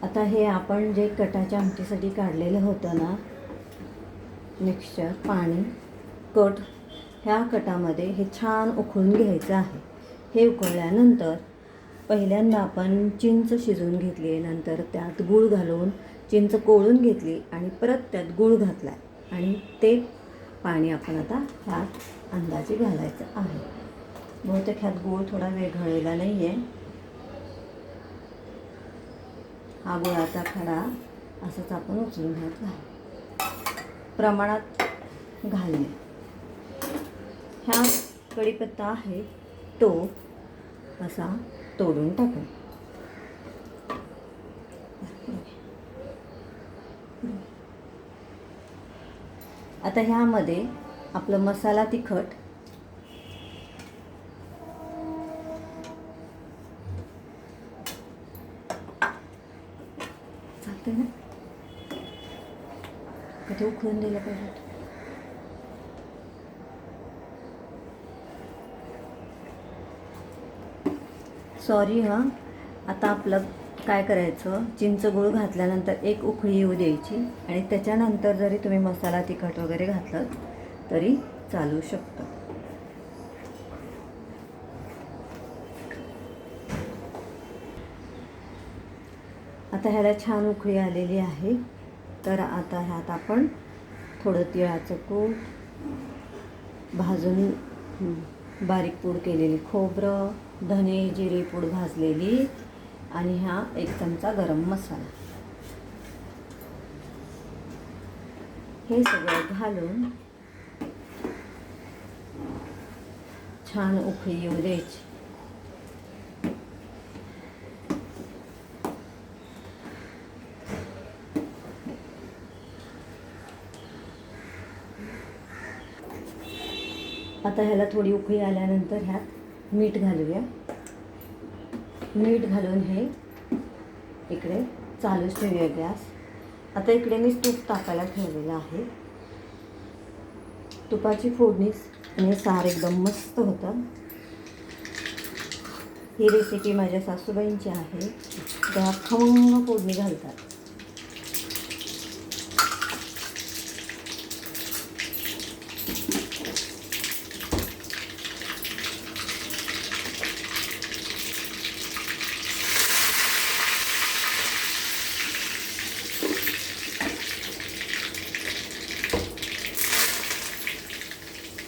आता हे आपण जे कटाच्या आमटीसाठी काढलेलं होतं ना मिक्सचर, पाणी, कट, ह्या कटामध्ये हे छान उकळून घ्यायचं आहे. हे उकळल्यानंतर पहिल्यांदा आपण चिंच शिजवून घेतली, नंतर त्यात गूळ घालून चिंच कोळून घेतली आणि परत त्यात गूळ घातला आणि ते पाणी आपण आता ह्यात अंदाजे घालायचं आहे. बहुतेक ह्यात गूळ थोडा विरघळलेला नाही आहे. हा गुळाचा खडा असंच आपण उचलून ह्यात प्रमाणात घालणे. ह्या कढीपत्ता आहे तो असा तोडून टाकू. आता ह्यामध्ये आपलं मसाला तिखट, चालते ना, कधी उकळून दिलं पाहिजे. सॉरी हां. आता आपलं काय करायचं, चिंच गूळ घातल्यानंतर एक उकळी येऊ द्यायची आणि त्याच्यानंतर जरी तुम्ही मसाला तिखट वगैरे घातलं तरी चालू शकतं. आता ह्याला छान उकळी आलेली आहे. तर आता ह्यात आपण थोडं तिळाचं कूट, भाजून बारीक पूड केलेली खोबरं, धने जिरे पूड भाजलेली आणि हा 1 चमचा गरम मसाला, हे सगळं घालून छान उकळी येऊ द्यायची. आता ह्याला थोडी उकळी आल्यानंतर ह्यात मीठ घालूया. मीठ घालून हे इकडे चालूच ठेवूया गॅस. आता इकडे मी तूप टाकायला ठेवलेलं आहे. तुपाची फोडणी आणि सार एकदम मस्त होतं. ही रेसिपी माझ्या सासूबाईंची आहे. त्या खमंग फोडणी घालतात.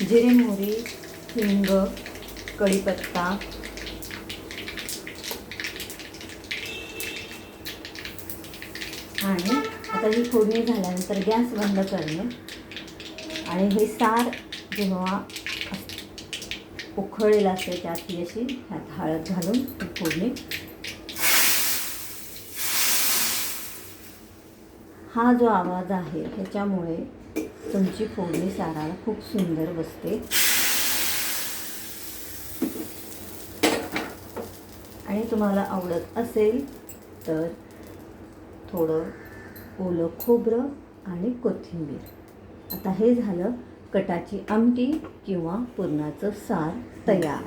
जिरे, मोहरी, हिंग, कढीपत्ता आणि आता ही फोडणी झाल्यानंतर गॅस बंद करणे आणि हे सार जेव्हा उकळलेलं असेल त्यात ही अशी ह्यात हळद घालून फोडणी. हा जो आवाज आहे ह्याच्यामुळे तुमची फोडणी साराला खूप सुंदर बसते. आणि तुम्हाला आवडत असेल तर थोडं ओलं खोबरं आणि कोथिंबीर. आता हे झालं कटाची आमटी किंवा पुरणाचं सार तयार.